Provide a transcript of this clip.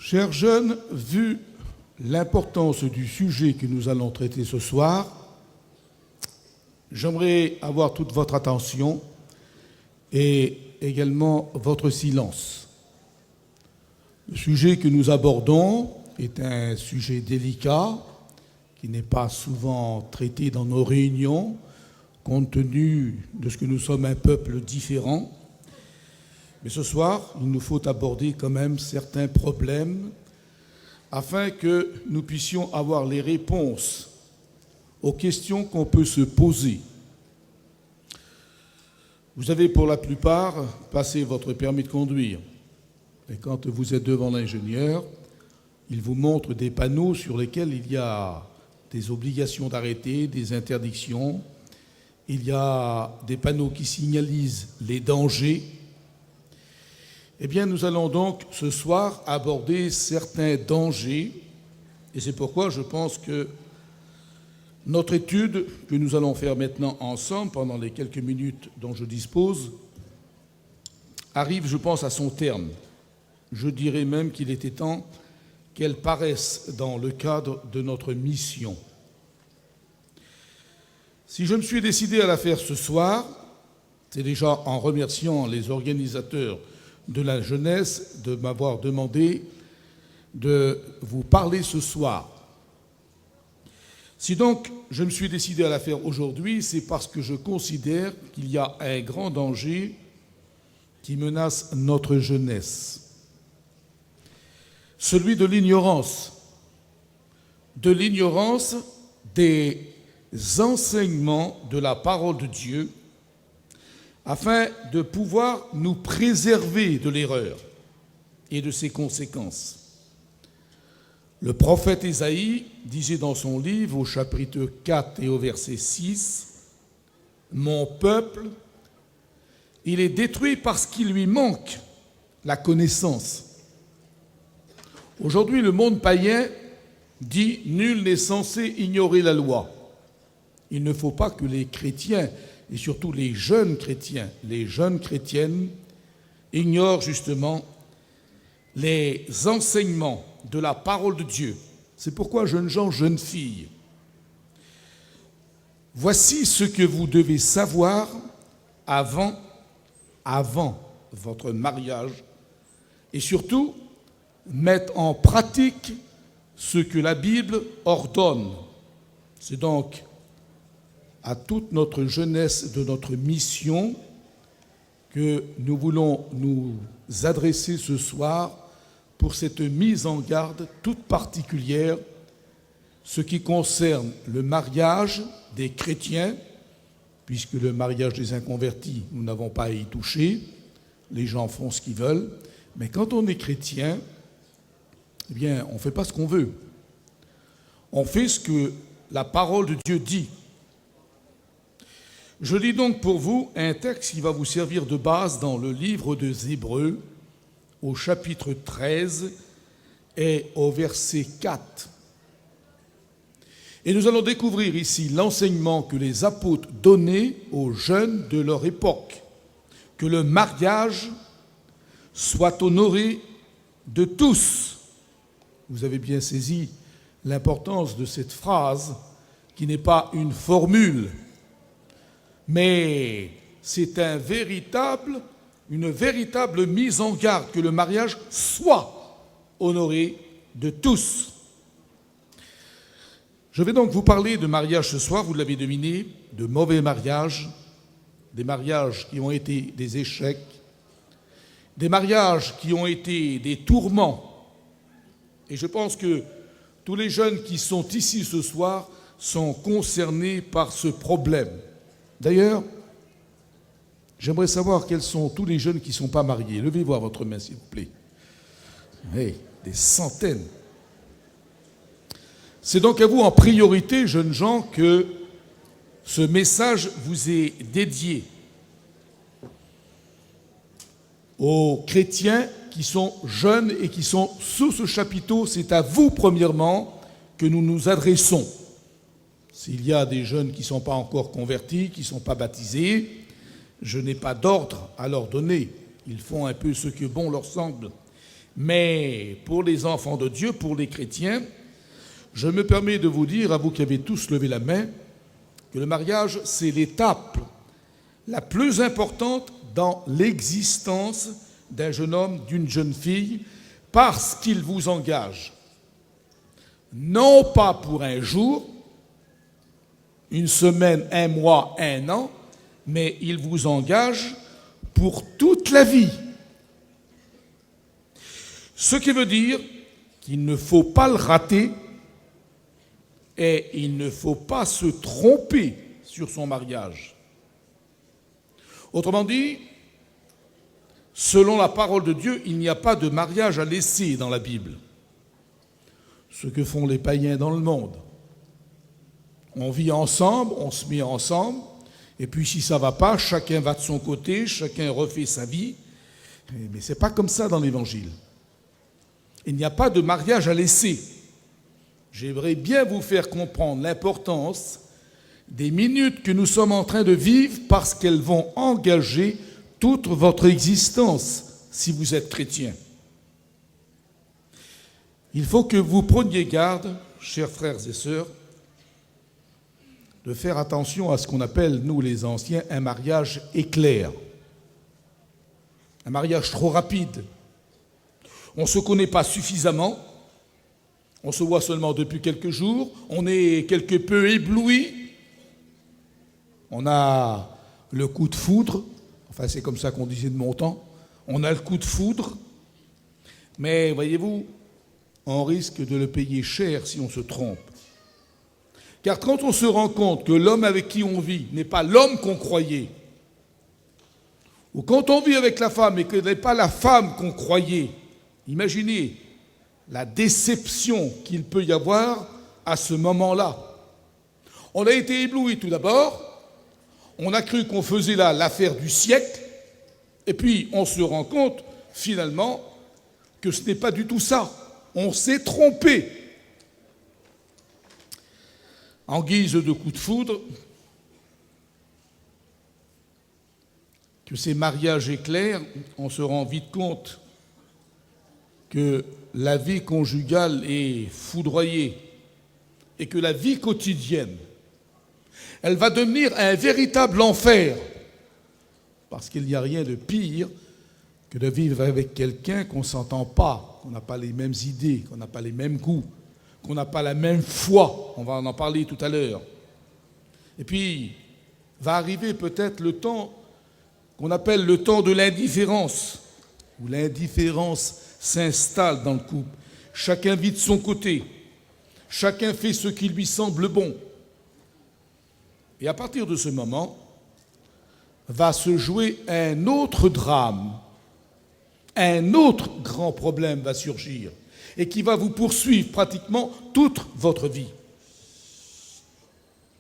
Chers jeunes, vu l'importance du sujet que nous allons traiter ce soir, j'aimerais avoir toute votre attention et également votre silence. Le sujet que nous abordons est un sujet délicat qui n'est pas souvent traité dans nos réunions, compte tenu de ce que nous sommes un peuple différent. Mais ce soir, il nous faut aborder quand même certains problèmes afin que nous puissions avoir les réponses aux questions qu'on peut se poser. Vous avez pour la plupart passé votre permis de conduire. Et quand vous êtes devant l'ingénieur, il vous montre des panneaux sur lesquels il y a des obligations d'arrêter, des interdictions. Il y a des panneaux qui signalisent les dangers. Eh bien, nous allons donc ce soir aborder certains dangers. Et c'est pourquoi je pense que notre étude que nous allons faire maintenant ensemble, pendant les quelques minutes dont je dispose, arrive, je pense, à son terme. Je dirais même qu'il était temps qu'elle paraisse dans le cadre de notre mission. Si je me suis décidé à la faire ce soir, c'est déjà en remerciant les organisateurs de la jeunesse de m'avoir demandé de vous parler ce soir. Si donc je me suis décidé à la faire aujourd'hui, c'est parce que je considère qu'il y a un grand danger qui menace notre jeunesse. Celui de l'ignorance des enseignements de la parole de Dieu, afin de pouvoir nous préserver de l'erreur et de ses conséquences. Le prophète Ésaïe disait dans son livre, au chapitre 4 et au verset 6, « Mon peuple, il est détruit parce qu'il lui manque la connaissance. » Aujourd'hui, le monde païen dit « Nul n'est censé ignorer la loi ». Il ne faut pas que les chrétiens, et surtout les jeunes chrétiens, les jeunes chrétiennes, ignorent justement les enseignements de la parole de Dieu. C'est pourquoi, jeunes gens, jeunes filles, voici ce que vous devez savoir avant votre mariage, et surtout mettre en pratique ce que la Bible ordonne. C'est donc à toute notre jeunesse de notre mission que nous voulons nous adresser ce soir pour cette mise en garde toute particulière, ce qui concerne le mariage des chrétiens, puisque le mariage des inconvertis, nous n'avons pas à y toucher, les gens font ce qu'ils veulent, mais quand on est chrétien, eh bien, on ne fait pas ce qu'on veut. On fait ce que la parole de Dieu dit. Je lis donc pour vous un texte qui va vous servir de base dans le livre des Hébreux, au chapitre 13 et au verset 4. Et nous allons découvrir ici l'enseignement que les apôtres donnaient aux jeunes de leur époque, que le mariage soit honoré de tous. Vous avez bien saisi l'importance de cette phrase qui n'est pas une formule, mais c'est une véritable mise en garde que le mariage soit honoré de tous. Je vais donc vous parler de mariage ce soir, vous l'avez deviné, de mauvais mariages, des mariages qui ont été des échecs, des mariages qui ont été des tourments. Et je pense que tous les jeunes qui sont ici ce soir sont concernés par ce problème. D'ailleurs, j'aimerais savoir quels sont tous les jeunes qui ne sont pas mariés. Levez voir votre main, s'il vous plaît. Oui, des centaines. C'est donc à vous en priorité, jeunes gens, que ce message vous est dédié. Aux chrétiens qui sont jeunes et qui sont sous ce chapiteau, c'est à vous, premièrement, que nous nous adressons. S'il y a des jeunes qui ne sont pas encore convertis, qui ne sont pas baptisés, je n'ai pas d'ordre à leur donner. Ils font un peu ce que bon leur semble. Mais pour les enfants de Dieu, pour les chrétiens, je me permets de vous dire, à vous qui avez tous levé la main, que le mariage, c'est l'étape la plus importante dans l'existence d'un jeune homme, d'une jeune fille, parce qu'il vous engage, non pas pour un jour, une semaine, un mois, un an, mais il vous engage pour toute la vie. Ce qui veut dire qu'il ne faut pas le rater et il ne faut pas se tromper sur son mariage. Autrement dit, selon la parole de Dieu, il n'y a pas de mariage à laisser dans la Bible. Ce que font les païens dans le monde. On vit ensemble, on se met ensemble, et puis si ça ne va pas, chacun va de son côté, chacun refait sa vie. Mais ce n'est pas comme ça dans l'Évangile. Il n'y a pas de mariage à laisser. J'aimerais bien vous faire comprendre l'importance des minutes que nous sommes en train de vivre parce qu'elles vont engager toute votre existence si vous êtes chrétien. Il faut que vous preniez garde, chers frères et sœurs, de faire attention à ce qu'on appelle, nous les anciens, un mariage éclair. Un mariage trop rapide. On ne se connaît pas suffisamment, on se voit seulement depuis quelques jours, on est quelque peu ébloui, on a le coup de foudre, enfin c'est comme ça qu'on disait de mon temps, on a le coup de foudre, mais voyez-vous, on risque de le payer cher si on se trompe. Car quand on se rend compte que l'homme avec qui on vit n'est pas l'homme qu'on croyait, ou quand on vit avec la femme et que ce n'est pas la femme qu'on croyait, imaginez la déception qu'il peut y avoir à ce moment-là. On a été ébloui tout d'abord, on a cru qu'on faisait là l'affaire du siècle, et puis on se rend compte finalement que ce n'est pas du tout ça. On s'est trompé. En guise de coup de foudre, que ces mariages éclairs, on se rend vite compte que la vie conjugale est foudroyée et que la vie quotidienne, elle va devenir un véritable enfer parce qu'il n'y a rien de pire que de vivre avec quelqu'un qu'on ne s'entend pas, qu'on n'a pas les mêmes idées, qu'on n'a pas les mêmes goûts, qu'on n'a pas la même foi. On va en parler tout à l'heure. Et puis, va arriver peut-être le temps qu'on appelle le temps de l'indifférence, où l'indifférence s'installe dans le couple. Chacun vit de son côté. Chacun fait ce qui lui semble bon. Et à partir de ce moment, va se jouer un autre drame. Un autre grand problème va surgir et qui va vous poursuivre pratiquement toute votre vie.